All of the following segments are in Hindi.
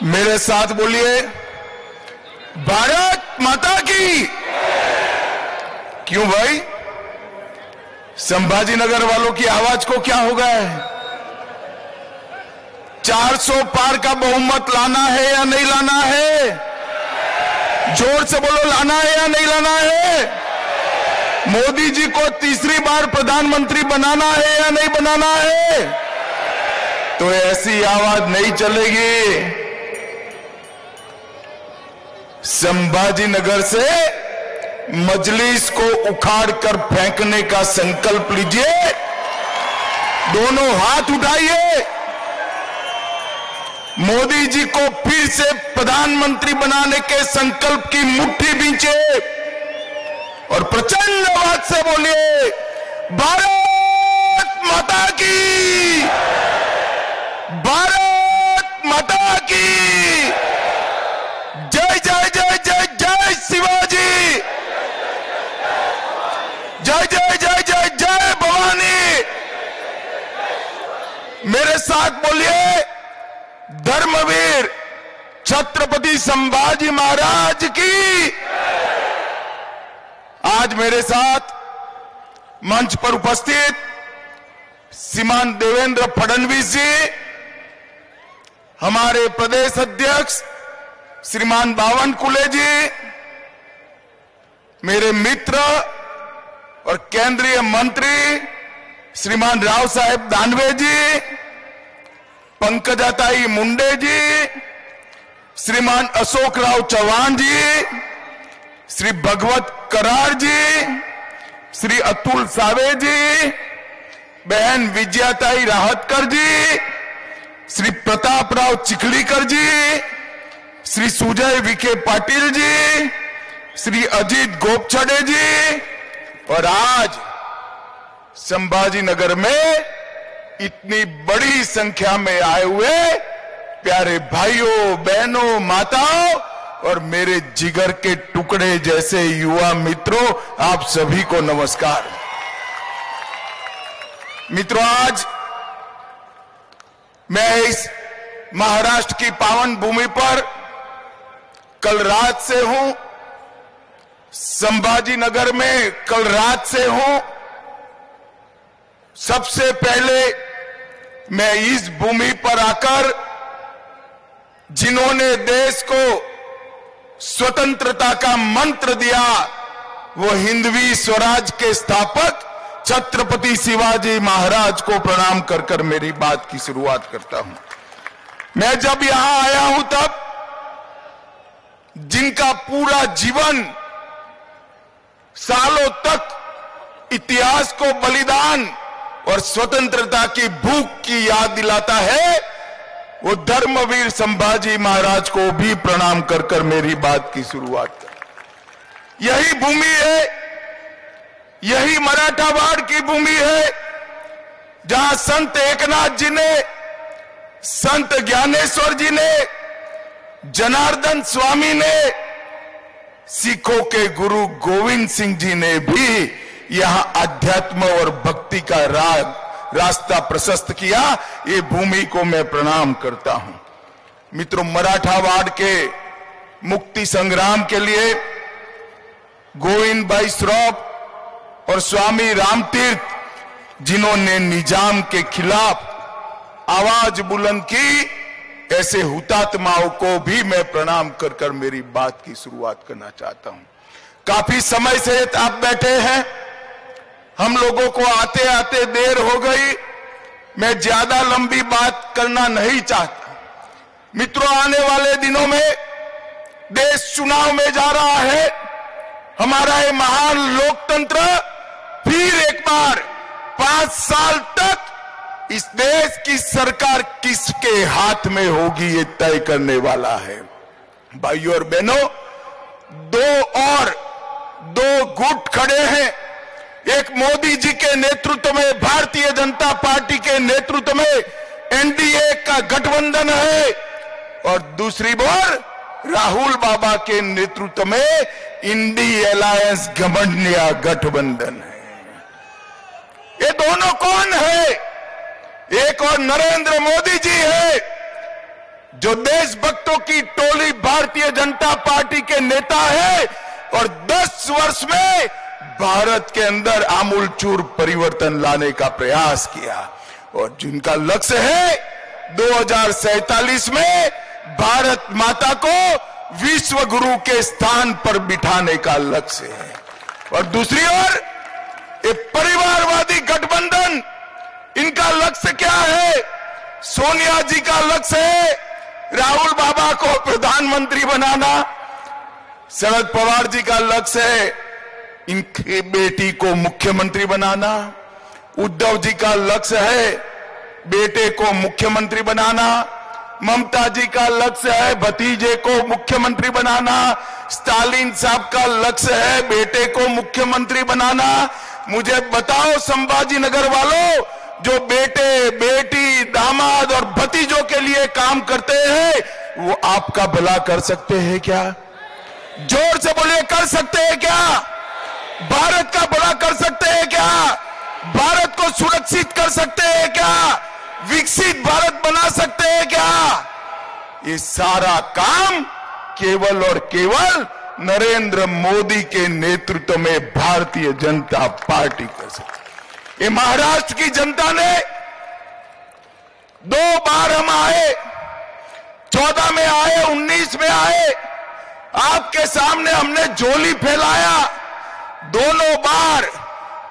मेरे साथ बोलिए, भारत माता की। क्यों भाई, संभाजी नगर वालों की आवाज को क्या हो गया है? 400 पार का बहुमत लाना है या नहीं लाना है? जोर से बोलो, लाना है या नहीं लाना है? मोदी जी को तीसरी बार प्रधानमंत्री बनाना है या नहीं बनाना है? तो ऐसी आवाज नहीं चलेगी। संभाजी नगर से मजलिस को उखाड़ कर फेंकने का संकल्प लीजिए। दोनों हाथ उठाइए। मोदी जी को फिर से प्रधानमंत्री बनाने के संकल्प की मुट्ठी बींचे और प्रचंड आवाज से बोलिए, भारत माता की, भारत माता की। जय जय जय जय जय शिवाजी, जय जय जय जय जय भवानी। मेरे साथ बोलिए, धर्मवीर छत्रपति संभाजी महाराज की। आज मेरे साथ मंच पर उपस्थित श्रीमान देवेंद्र फडणवीस जी, हमारे प्रदेश अध्यक्ष श्रीमान बावनकुले जी, मेरे मित्र और केंद्रीय मंत्री श्रीमान राव साहेब दानवे जी, पंकजाताई मुंडे जी, श्रीमान अशोक राव चौहान जी, श्री भगवत करार जी, श्री अतुल सावे जी, बहन विजयाताई राहतकर जी, श्री प्रताप राव चिखलीकर जी, श्री सुजय विखे पाटिल जी, श्री अजीत गोपछड़े जी, और आज संभाजी नगर में इतनी बड़ी संख्या में आए हुए प्यारे भाइयों, बहनों, माताओं और मेरे जिगर के टुकड़े जैसे युवा मित्रों, आप सभी को नमस्कार। मित्रों, आज मैं इस महाराष्ट्र की पावन भूमि पर कल रात से हूं, संभाजी नगर में कल रात से हूं। सबसे पहले मैं इस भूमि पर आकर जिन्होंने देश को स्वतंत्रता का मंत्र दिया, वो हिंदवी स्वराज के स्थापक छत्रपति शिवाजी महाराज को प्रणाम कर कर मेरी बात की शुरुआत करता हूं। मैं जब यहां आया हूं तब जिनका पूरा जीवन सालों तक इतिहास को बलिदान और स्वतंत्रता की भूख की याद दिलाता है, वो धर्मवीर संभाजी महाराज को भी प्रणाम कर कर मेरी बात की शुरुआत कर। यही भूमि है, यही मराठावाड़ की भूमि है, जहां संत एकनाथ जी ने, संत ज्ञानेश्वर जी ने, जनार्दन स्वामी ने, सिखों के गुरु गोविंद सिंह जी ने भी यहां अध्यात्म और भक्ति का रास्ता प्रशस्त किया। ये भूमि को मैं प्रणाम करता हूं। मित्रों, मराठावाड़ के मुक्ति संग्राम के लिए गोविंद भाई श्रॉफ और स्वामी रामतीर्थ, जिन्होंने निजाम के खिलाफ आवाज बुलंद की, ऐसे हुतात्माओं को भी मैं प्रणाम कर कर मेरी बात की शुरुआत करना चाहता हूं। काफी समय से आप बैठे हैं, हम लोगों को आते आते देर हो गई, मैं ज्यादा लंबी बात करना नहीं चाहता। मित्रों, आने वाले दिनों में देश चुनाव में जा रहा है। हमारा ये महान लोकतंत्र फिर एक बार 5 साल तक इस देश की सरकार किसके हाथ में होगी, ये तय करने वाला है। भाइयों और बहनों, दो गुट खड़े हैं। एक मोदी जी के नेतृत्व में, भारतीय जनता पार्टी के नेतृत्व में एनडीए का गठबंधन है, और दूसरी ओर राहुल बाबा के नेतृत्व में इंडी अलायंस गठबंधन गठबंधन है। ये दोनों कौन है? एक और नरेंद्र मोदी जी है, जो देशभक्तों की टोली भारतीय जनता पार्टी के नेता है और 10 वर्ष में भारत के अंदर आमूलचूल परिवर्तन लाने का प्रयास किया और जिनका लक्ष्य है 2047 में भारत माता को विश्व गुरु के स्थान पर बिठाने का लक्ष्य है। और दूसरी ओर एक परिवारवादी गठबंधन, इनका लक्ष्य क्या है? सोनिया जी का लक्ष्य है राहुल बाबा को प्रधानमंत्री बनाना, शरद पवार जी का लक्ष्य है इनकी बेटी को मुख्यमंत्री बनाना, उद्धव जी का लक्ष्य है बेटे को मुख्यमंत्री बनाना, ममता जी का लक्ष्य है भतीजे को मुख्यमंत्री बनाना, स्टालिन साहब का लक्ष्य है बेटे को मुख्यमंत्री बनाना। मुझे बताओ संभाजी नगर वालों, जो बेटे बेटी दामाद और भतीजों के लिए काम करते हैं वो आपका भला कर सकते हैं क्या? जोर से बोलिए, कर सकते हैं क्या? भारत का भला कर सकते हैं क्या? भारत को सुरक्षित कर सकते हैं क्या? विकसित भारत बना सकते हैं क्या? ये सारा काम केवल और केवल नरेंद्र मोदी के नेतृत्व में भारतीय जनता पार्टी कर सकती है। ये महाराष्ट्र की जनता ने 2 बार हम आए, 14 में आए, 19 में आए, आपके सामने हमने झोली फैलाया, दोनों बार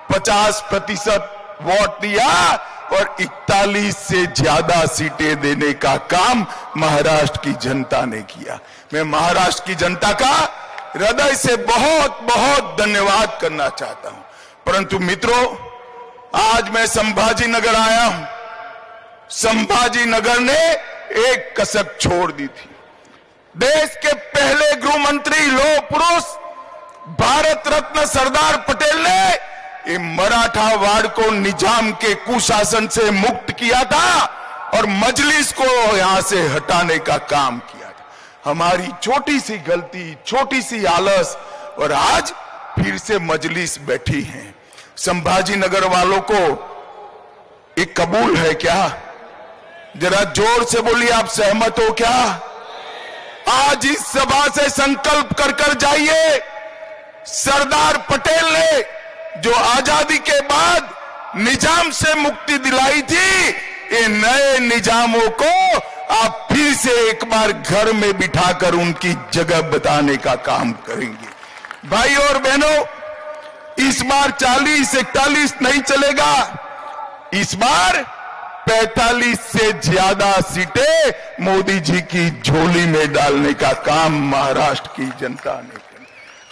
50% वोट दिया और 41 से ज्यादा सीटें देने का काम महाराष्ट्र की जनता ने किया। मैं महाराष्ट्र की जनता का हृदय से बहुत बहुत धन्यवाद करना चाहता हूं। परंतु मित्रों, आज मैं संभाजी नगर आया हूं। संभाजी नगर ने एक कसक छोड़ दी थी। देश के पहले गृह मंत्री लौह पुरुष भारत रत्न सरदार पटेल ने ये मराठा वाड़ को निजाम के कुशासन से मुक्त किया था और मजलिस को यहां से हटाने का काम किया था। हमारी छोटी सी गलती, छोटी सी आलस, और आज फिर से मजलिस बैठी है। संभाजी नगर वालों को ये कबूल है क्या? जरा जोर से बोलिए, आप सहमत हो क्या? आज इस सभा से संकल्प कर कर जाइए, सरदार पटेल ने जो आजादी के बाद निजाम से मुक्ति दिलाई थी, ये नए निजामों को आप फिर से एक बार घर में बिठाकर उनकी जगह बताने का काम करेंगे। भाई और बहनों, इस बार 40-41 नहीं चलेगा, इस बार 45 से ज्यादा सीटें मोदी जी की झोली में डालने का काम महाराष्ट्र की जनता ने किया।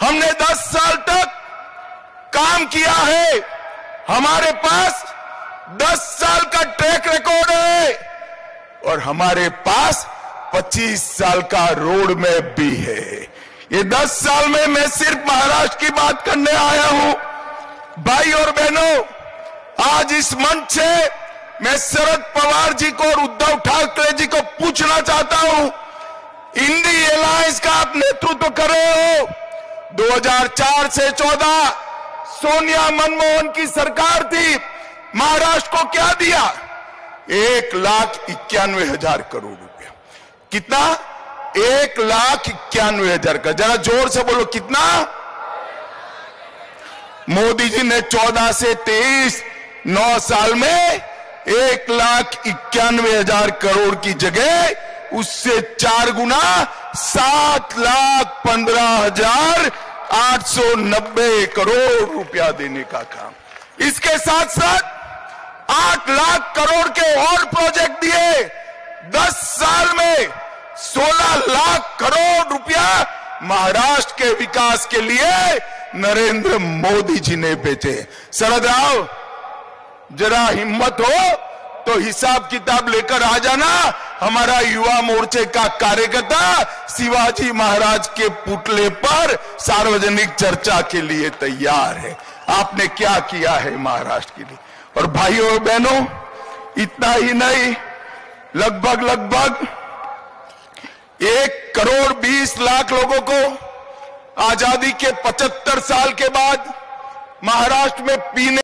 हमने 10 साल तक काम किया है, हमारे पास 10 साल का ट्रैक रिकॉर्ड है और हमारे पास 25 साल का रोड मैप भी है। ये 10 साल में मैं सिर्फ महाराष्ट्र की बात करने आया हूं। भाई और बहनों, आज इस मंच से मैं शरद पवार जी को और उद्धव ठाकरे जी को पूछना चाहता हूं, इंडी अलायंस का आप नेतृत्व कर रहे हो। 2004 से 14 सोनिया मनमोहन की सरकार थी, महाराष्ट्र को क्या दिया? 1,91,000 करोड़ रुपया। कितना? 1,91,000 का। जरा जोर से बोलो, कितना? मोदी जी ने 14 से 23 9 साल में 1,91,000 करोड़ की जगह उससे 4 गुना 7,15,890 करोड़ रुपया देने का काम। इसके साथ साथ 8 लाख करोड़ के और प्रोजेक्ट दिए। 10 साल में 16 लाख करोड़ रुपया महाराष्ट्र के विकास के लिए नरेंद्र मोदी जी ने भेजे। शरद राव, जरा हिम्मत हो तो हिसाब किताब लेकर आ जाना। हमारा युवा मोर्चे का कार्यकर्ता शिवाजी महाराज के पुतले पर सार्वजनिक चर्चा के लिए तैयार है। आपने क्या किया है महाराष्ट्र के लिए? और भाइयों और बहनों, इतना ही नहीं, लगभग 1,20,00,000 लोगों को आजादी के 75 साल के बाद महाराष्ट्र में पीने